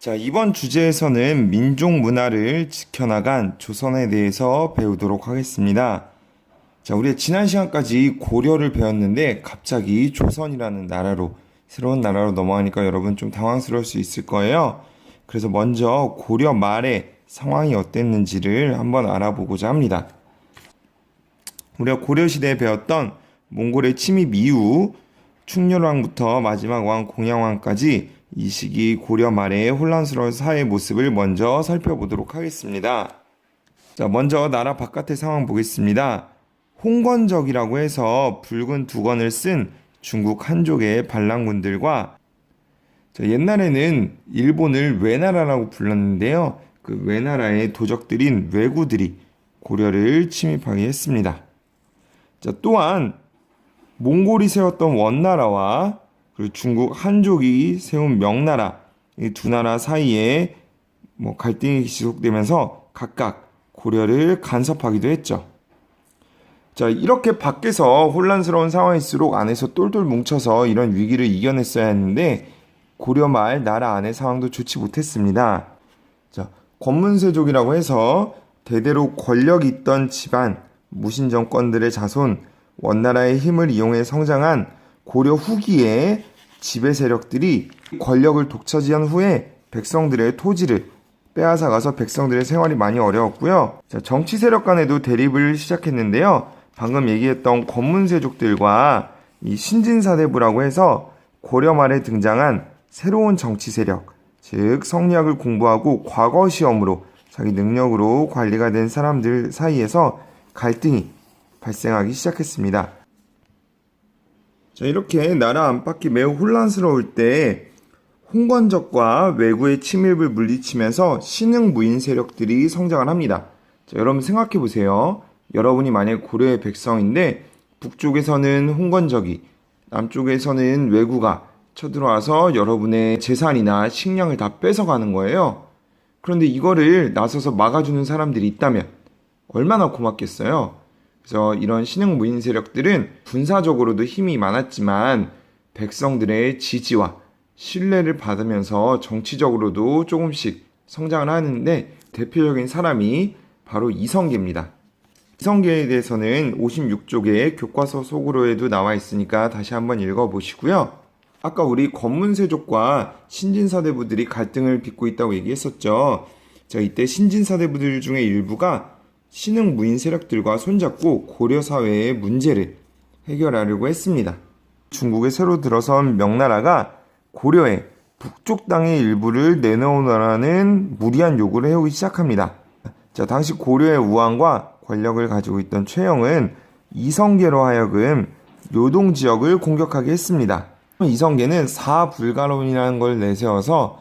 자, 이번 주제에서는 민족 문화를 지켜나간 조선에 대해서 배우도록 하겠습니다. 자, 우리 지난 시간까지 고려를 배웠는데 갑자기 조선이라는 나라로, 새로운 나라로 넘어가니까 여러분 좀 당황스러울 수 있을 거예요. 그래서 먼저 고려 말의 상황이 어땠는지를 한번 알아보고자 합니다. 우리가 고려시대에 배웠던 몽골의 침입 이후 충렬왕부터 마지막 왕 공양왕까지 이 시기 고려 말의 혼란스러운 사회의 모습을 먼저 살펴보도록 하겠습니다. 자, 먼저 나라 바깥의 상황 보겠습니다. 홍건적이라고 해서 붉은 두건을 쓴 중국 한족의 반란군들과 옛날에는 일본을 외나라라고 불렀는데요. 그 외나라의 도적들인 왜구들이 고려를 침입하게 했습니다. 자, 또한 몽골이 세웠던 원나라와 그리고 중국 한족이 세운 명나라, 이 두 나라 사이에 갈등이 지속되면서 각각 고려를 간섭하기도 했죠. 자, 이렇게 밖에서 혼란스러운 상황일수록 안에서 똘똘 뭉쳐서 이런 위기를 이겨냈어야 했는데 고려 말 나라 안의 상황도 좋지 못했습니다. 자, 권문세족이라고 해서 대대로 권력이 있던 집안, 무신정권들의 자손, 원나라의 힘을 이용해 성장한 고려 후기에 지배 세력들이 권력을 독차지한 후에 백성들의 토지를 빼앗아가서 백성들의 생활이 많이 어려웠고요. 자, 정치 세력 간에도 대립을 시작했는데요. 방금 얘기했던 권문세족들과 이 신진사대부라고 해서 고려 말에 등장한 새로운 정치 세력, 즉 성리학을 공부하고 과거 시험으로 자기 능력으로 관리가 된 사람들 사이에서 갈등이 발생하기 시작했습니다. 자, 이렇게 나라 안팎이 매우 혼란스러울 때 홍건적과 왜구의 침입을 물리치면서 신흥무인 세력들이 성장을 합니다. 자, 여러분 생각해 보세요. 여러분이 만약 고려의 백성인데 북쪽에서는 홍건적이, 남쪽에서는 왜구가 쳐들어와서 여러분의 재산이나 식량을 다 뺏어가는 거예요. 그런데 이거를 나서서 막아주는 사람들이 있다면 얼마나 고맙겠어요. 그래서 이런 신흥무인 세력들은 군사적으로도 힘이 많았지만 백성들의 지지와 신뢰를 받으면서 정치적으로도 조금씩 성장을 하는데 대표적인 사람이 바로 이성계입니다. 이성계에 대해서는 56쪽의 교과서 속으로에도 나와 있으니까 다시 한번 읽어보시고요. 아까 우리 권문세족과 신진사대부들이 갈등을 빚고 있다고 얘기했었죠. 자, 이때 신진사대부들 중에 일부가 신흥무인 세력들과 손잡고 고려 사회의 문제를 해결하려고 했습니다. 중국에 새로 들어선 명나라가 고려의 북쪽 땅의 일부를 내놓으라는 무리한 요구를 해오기 시작합니다. 자, 당시 고려의 우왕과 권력을 가지고 있던 최영은 이성계로 하여금 요동 지역을 공격하게 했습니다. 이성계는 사불가론이라는 걸 내세워서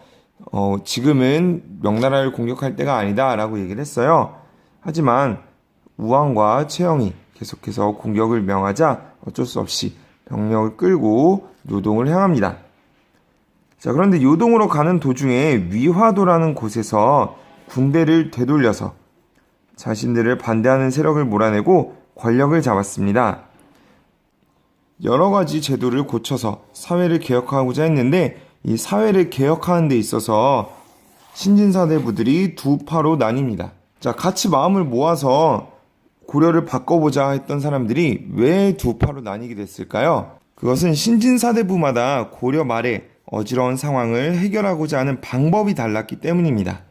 지금은 명나라를 공격할 때가 아니다 라고 얘기를 했어요. 하지만 우왕과 최영이 계속해서 공격을 명하자 어쩔 수 없이 병력을 끌고 요동을 향합니다. 자, 그런데 요동으로 가는 도중에 위화도라는 곳에서 군대를 되돌려서 자신들을 반대하는 세력을 몰아내고 권력을 잡았습니다. 여러 가지 제도를 고쳐서 사회를 개혁하고자 했는데 이 사회를 개혁하는 데 있어서 신진사대부들이 두 파로 나뉩니다. 자, 같이 마음을 모아서 고려를 바꿔보자 했던 사람들이 왜 두 파로 나뉘게 됐을까요? 그것은 신진사대부마다 고려 말의 어지러운 상황을 해결하고자 하는 방법이 달랐기 때문입니다.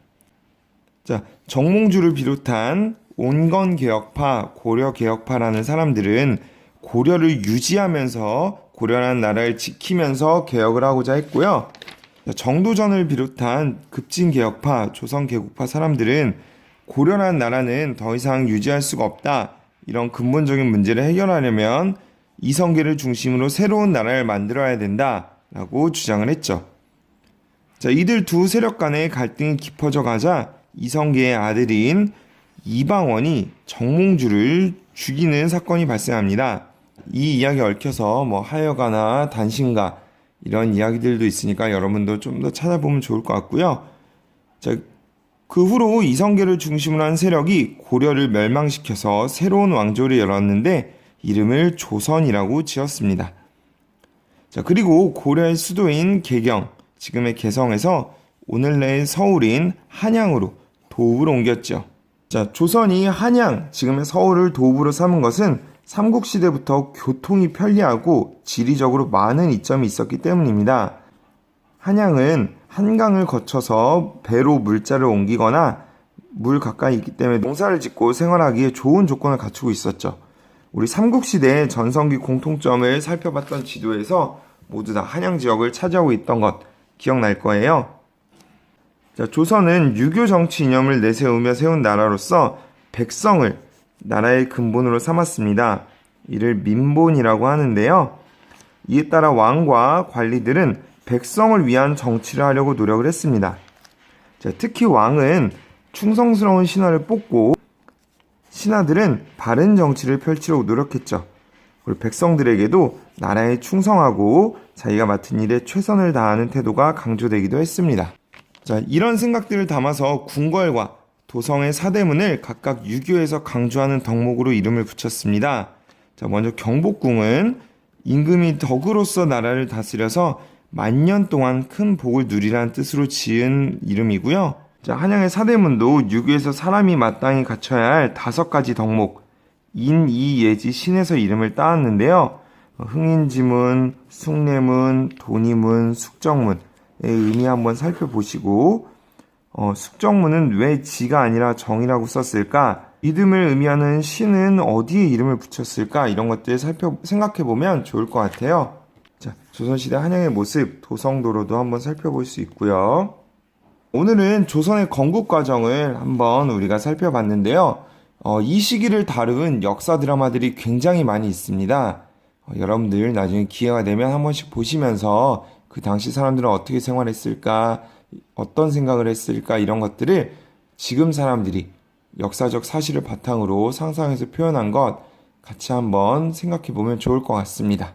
자, 정몽주를 비롯한 온건개혁파, 고려개혁파라는 사람들은 고려를 유지하면서 고려라는 나라를 지키면서 개혁을 하고자 했고요. 자, 정도전을 비롯한 급진개혁파, 조선개국파 사람들은 고려라는 나라는 더 이상 유지할 수가 없다. 이런 근본적인 문제를 해결하려면 이성계를 중심으로 새로운 나라를 만들어야 된다라고 주장을 했죠. 자, 이들 두 세력 간의 갈등이 깊어져 가자 이성계의 아들인 이방원이 정몽주를 죽이는 사건이 발생합니다. 이 이야기 얽혀서 하여가나 단신가 이런 이야기들도 있으니까 여러분도 좀 더 찾아보면 좋을 것 같고요. 자, 그 후로 이성계를 중심으로 한 세력이 고려를 멸망시켜서 새로운 왕조를 열었는데 이름을 조선이라고 지었습니다. 자, 그리고 고려의 수도인 개경, 지금의 개성에서 오늘날의 서울인 한양으로 도읍을 옮겼죠. 자, 조선이 한양, 지금의 서울을 도읍으로 삼은 것은 삼국시대부터 교통이 편리하고 지리적으로 많은 이점이 있었기 때문입니다. 한양은 한강을 거쳐서 배로 물자를 옮기거나 물 가까이 있기 때문에 농사를 짓고 생활하기에 좋은 조건을 갖추고 있었죠. 우리 삼국시대의 전성기 공통점을 살펴봤던 지도에서 모두 다 한양 지역을 차지하고 있던 것 기억날 거예요. 자, 조선은 유교 정치 이념을 내세우며 세운 나라로서 백성을 나라의 근본으로 삼았습니다. 이를 민본이라고 하는데요. 이에 따라 왕과 관리들은 백성을 위한 정치를 하려고 노력을 했습니다. 자, 특히 왕은 충성스러운 신하를 뽑고 신하들은 바른 정치를 펼치려고 노력했죠. 그리고 백성들에게도 나라에 충성하고 자기가 맡은 일에 최선을 다하는 태도가 강조되기도 했습니다. 자, 이런 생각들을 담아서 궁궐과 도성의 사대문을 각각 유교에서 강조하는 덕목으로 이름을 붙였습니다. 자, 먼저 경복궁은 임금이 덕으로서 나라를 다스려서 만년 동안 큰 복을 누리라는 뜻으로 지은 이름이고요. 자, 한양의 사대문도 유교에서 사람이 마땅히 갖춰야 할 5가지 덕목, 인, 이, 예지, 신에서 이름을 따왔는데요. 흥인지문, 숭례문, 돈이문, 숙정문의 의미 한번 살펴보시고 숙정문은 왜 지가 아니라 정이라고 썼을까? 믿음을 의미하는 신은 어디에 이름을 붙였을까? 이런 것들 생각해보면 좋을 것 같아요. 자, 조선시대 한양의 모습, 도성도로도 한번 살펴볼 수 있고요. 오늘은 조선의 건국 과정을 한번 우리가 살펴봤는데요. 이 시기를 다룬 역사 드라마들이 굉장히 많이 있습니다. 여러분들 나중에 기회가 되면 한 번씩 보시면서 그 당시 사람들은 어떻게 생활했을까, 어떤 생각을 했을까 이런 것들을 지금 사람들이 역사적 사실을 바탕으로 상상해서 표현한 것 같이 한번 생각해 보면 좋을 것 같습니다.